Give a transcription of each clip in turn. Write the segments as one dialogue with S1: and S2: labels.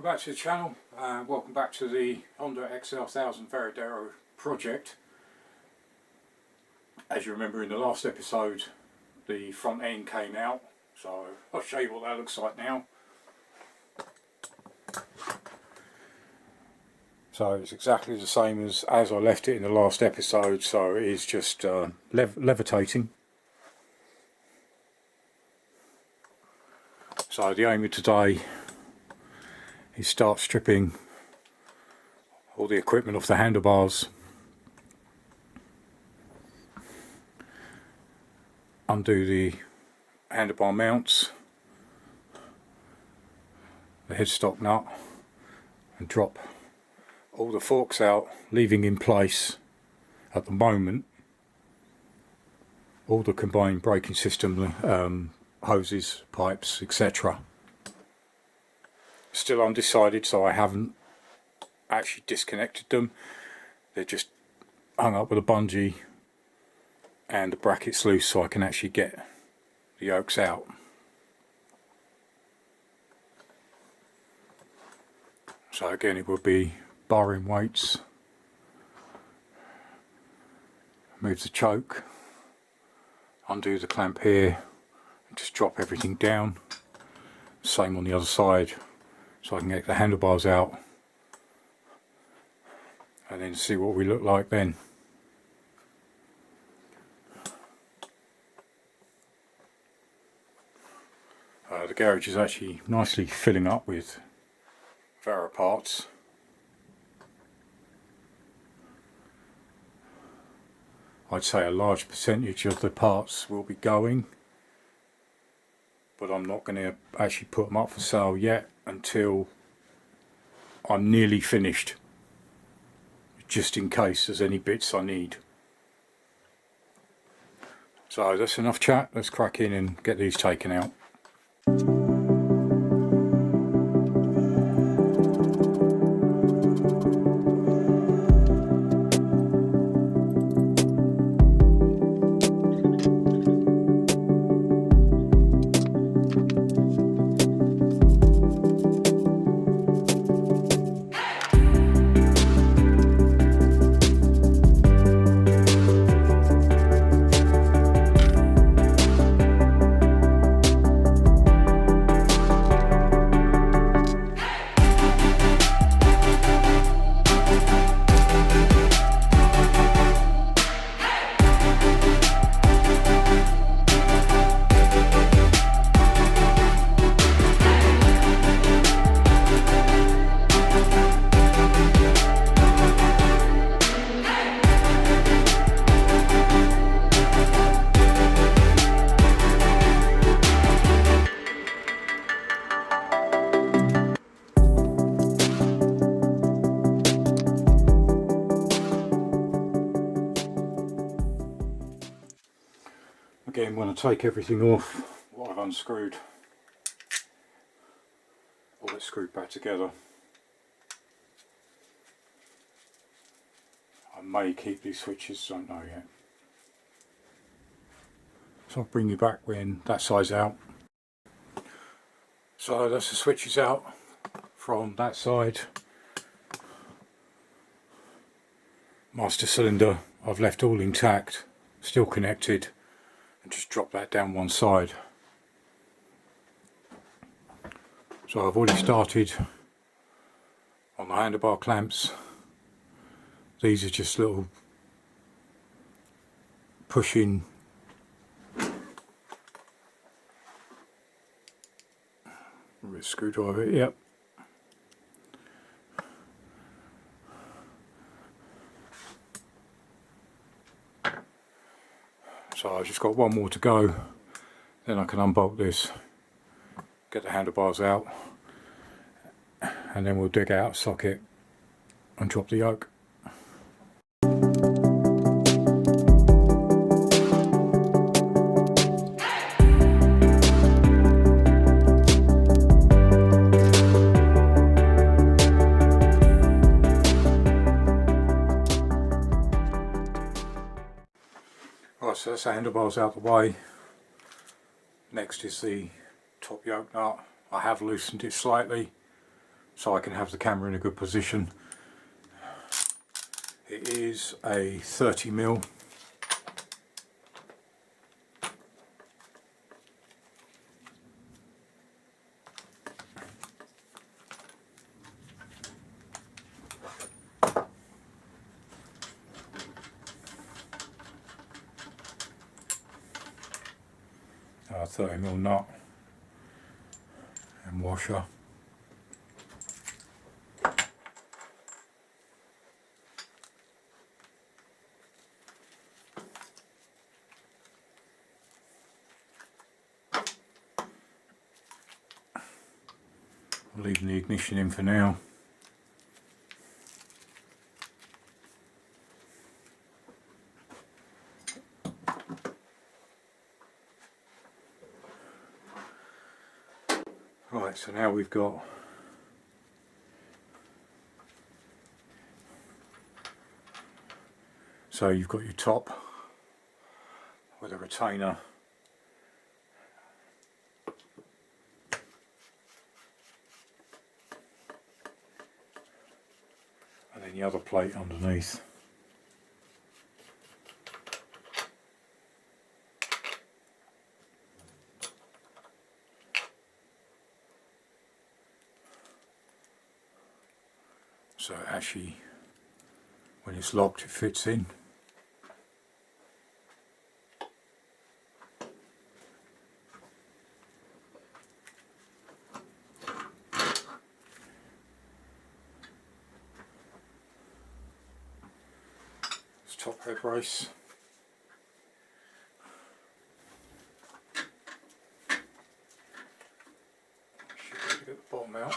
S1: back to the channel, welcome back to the Honda XL1000 Varadero project. As you remember, in the last episode the front end came out, so I'll show you what that looks like now. So it's exactly the same as I left it in the last episode, so it is just levitating. So the aim of today is start stripping all the equipment off the handlebars, undo the handlebar mounts, the headstock nut, and drop all the forks out, leaving in place at the moment all the combined braking system, hoses, pipes, etc. Still undecided, so I haven't actually disconnected them. They're just hung up with a bungee and the brackets loose, so I can actually get the yokes out. So again, it will be barring weights, move the choke, undo the clamp here, and just drop everything down. Same on the other side, so I can get the handlebars out and then see what we look like then. The garage is actually nicely filling up with Vara parts. I'd say a large percentage of the parts will be going, but I'm not going to actually put them up for sale yet until I'm nearly finished, just in case there's any bits I need. So that's enough chat, let's crack in and get these taken out. Again, when I take everything off, what I've unscrewed, all it's screwed back together. I may keep these switches, don't know yet. So I'll bring you back when that side's out. So that's the switches out from that side. Master cylinder I've left all intact, still connected. And just drop that down one side. So I've already started on the handlebar clamps. These are just little pushing with a screwdriver, yep. So I've just got one more to go, then I can unbolt this, get the handlebars out, and then we'll dig out a socket and drop the yoke. So that's the handlebars out the way. Next is the top yoke nut. I have loosened it slightly so I can have the camera in a good position. It is a 30mm. A 30mm nut and washer. I'm leaving the ignition in for now. Right, so now we've got you've got your top with a retainer, and then the other plate underneath. So actually, when it's locked, it fits in. It's top head brace. Should be able to get the bottom out.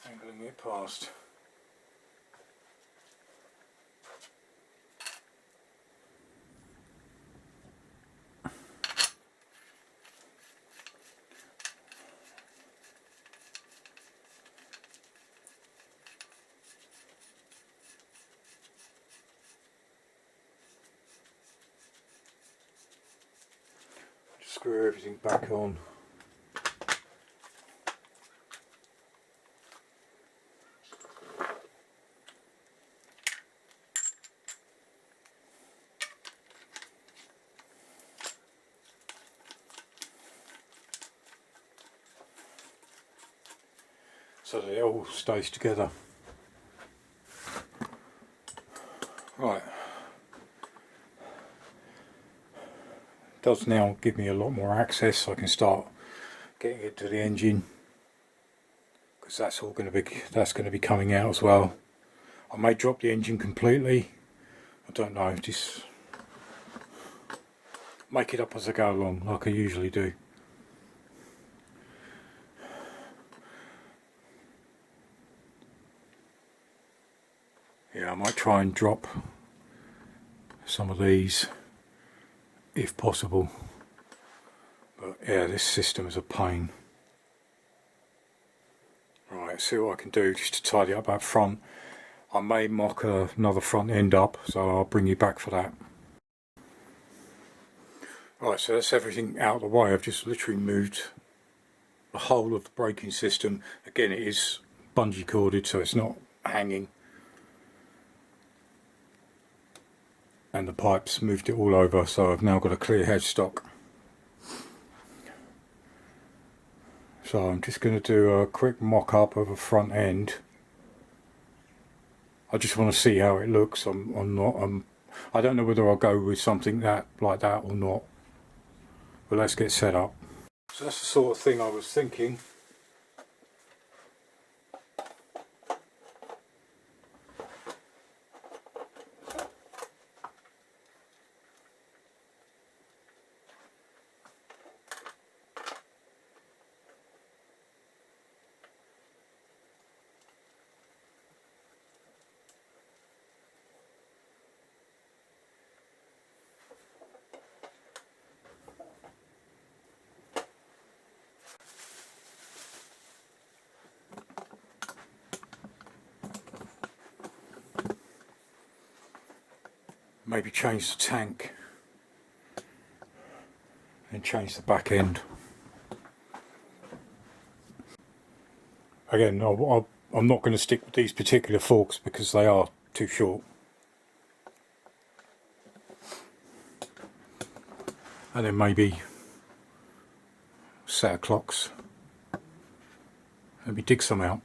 S1: Angling it past. Just screw everything back on. So that it all stays together. Right. It does now give me a lot more access, so I can start getting it to the engine, because that's going to be coming out as well. I may drop the engine completely. I don't know. Just make it up as I go along, like I usually do. Yeah, I might try and drop some of these if possible, but yeah, this system is a pain. Right, see what I can do just to tidy up that front. I may mock another front end up, so I'll bring you back for that. Right, so that's everything out of the way. I've just literally moved the whole of the braking system. Again, it is bungee corded, so it's not hanging. And the pipes moved it all over, so I've now got a clear headstock. So I'm just going to do a quick mock-up of a front end. I just want to see how it looks. I don't know whether I'll go with something like that or not. But let's get set up. So that's the sort of thing I was thinking. Maybe change the tank. and change the back end. Again, I'm not going to stick with these particular forks because they are too short. And then maybe set of clocks. Maybe dig some out.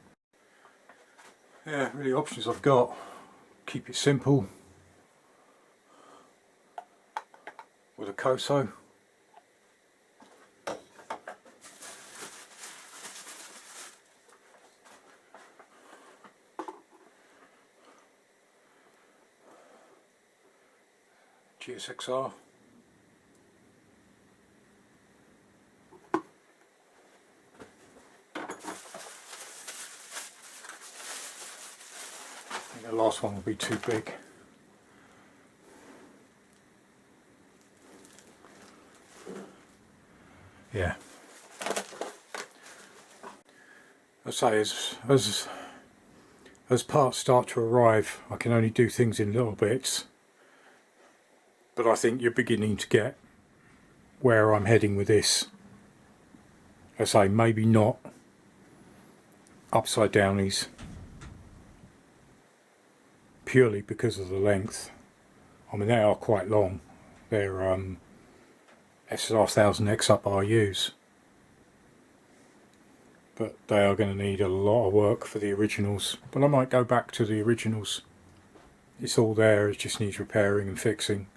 S1: Yeah, really options I've got. Keep it simple with a Koso. GSXR. I think the last one will be too big. Yeah. I say as parts start to arrive, I can only do things in little bits. But I think you're beginning to get where I'm heading with this. I say maybe not upside downies purely because of the length. I mean, they are quite long. They're XL1000 RUs, but they are going to need a lot of work for the originals. But I might go back to the originals. It's all there, it just needs repairing and fixing.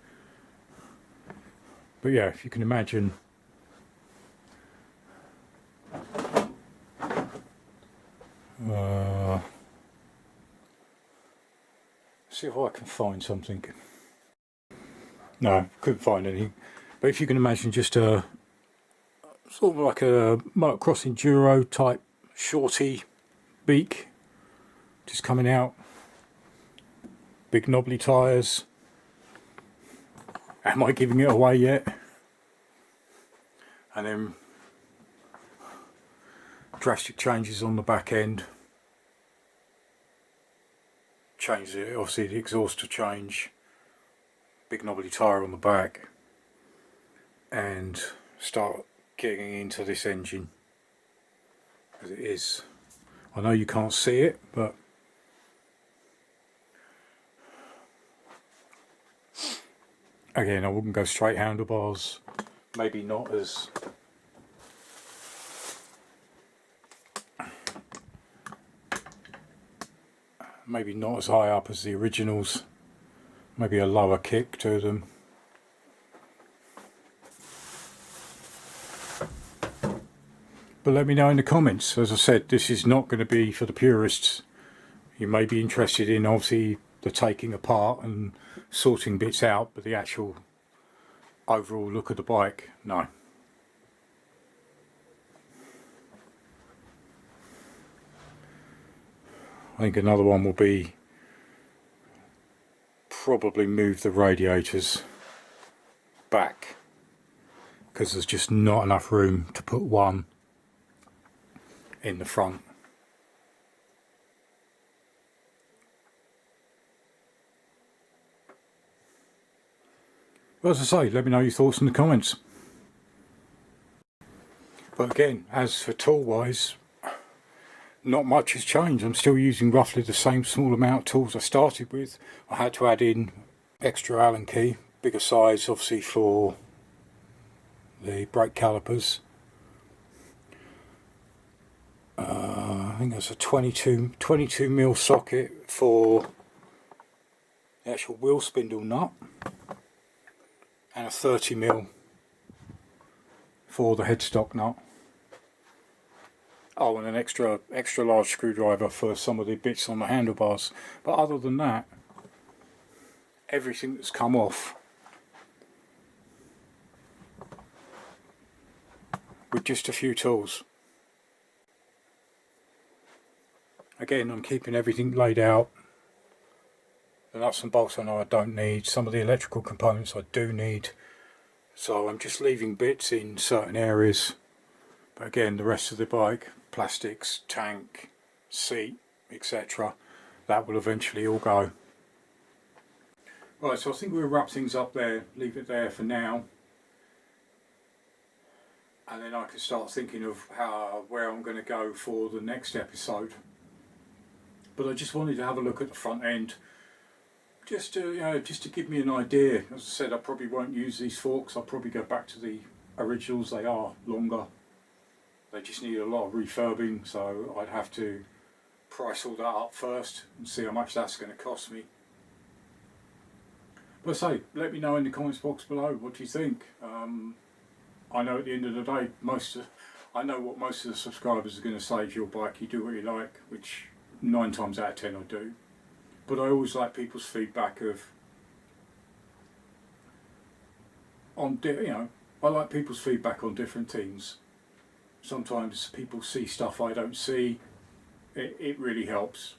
S1: But yeah, if you can imagine see if I can find something. No, couldn't find anything. But if you can imagine just a sort of like a motocross enduro type shorty beak just coming out, big knobbly tyres. Am I giving it away yet? And then drastic changes on the back end. Change it, obviously the exhaust to change. Big knobbly tyre on the back. And start getting into this engine. As it is. I know you can't see it, but again, I wouldn't go straight handlebars. Maybe not as high up as the originals. Maybe a lower kick to them. But let me know in the comments. As I said, this is not going to be for the purists. You may be interested in obviously the taking apart and sorting bits out, but the actual overall look of the bike, no. I think another one will be probably move the radiators back because there's just not enough room to put one in the front. But as I say, let me know your thoughts in the comments. But again, as for tool wise, not much has changed. I'm still using roughly the same small amount of tools I started with. I had to add in extra Allen key, bigger size obviously for the brake calipers. I think there's a 22mm socket for the actual wheel spindle nut and a 30mm for the headstock nut. Oh, and an extra large screwdriver for some of the bits on the handlebars. But other than that, everything that's come off with just a few tools. Again, I'm keeping everything laid out. The nuts and bolts I know I don't need. Some of the electrical components I do need. So I'm just leaving bits in certain areas. But again, the rest of the bike, plastics, tank, seat, etc., that will eventually all go. Right, so I think we'll wrap things up there, leave it there for now. and then I can start thinking of where I'm going to go for the next episode. But I just wanted to have a look at the front end, just to give me an idea. As I said, I probably won't use these forks. I'll probably go back to the originals. They are longer. They just need a lot of refurbing, so I'd have to price all that up first and see how much that's going to cost me. But say, let me know in the comments box below, what do you think? I know at the end of the day, I know what most of the subscribers are going to say is your bike, you do what you like, which 9 times out of 10 I do. But I always like people's feedback I like people's feedback on different things. Sometimes people see stuff I don't see. It really helps.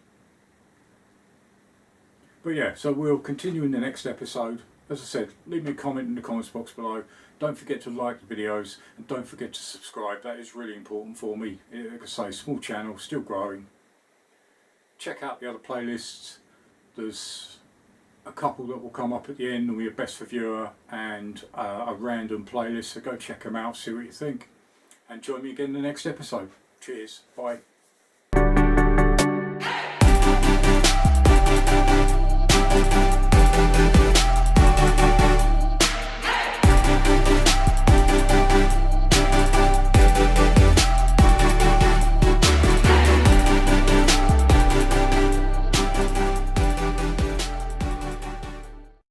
S1: But yeah, so we'll continue in the next episode. As I said, leave me a comment in the comments box below. Don't forget to like the videos and don't forget to subscribe. That is really important for me. Like I say, small channel, still growing. Check out the other playlists. There's a couple that will come up at the end, and we have best for viewer and a random playlist, so go check them out, see what you think, and join me again in the next episode. Cheers, bye.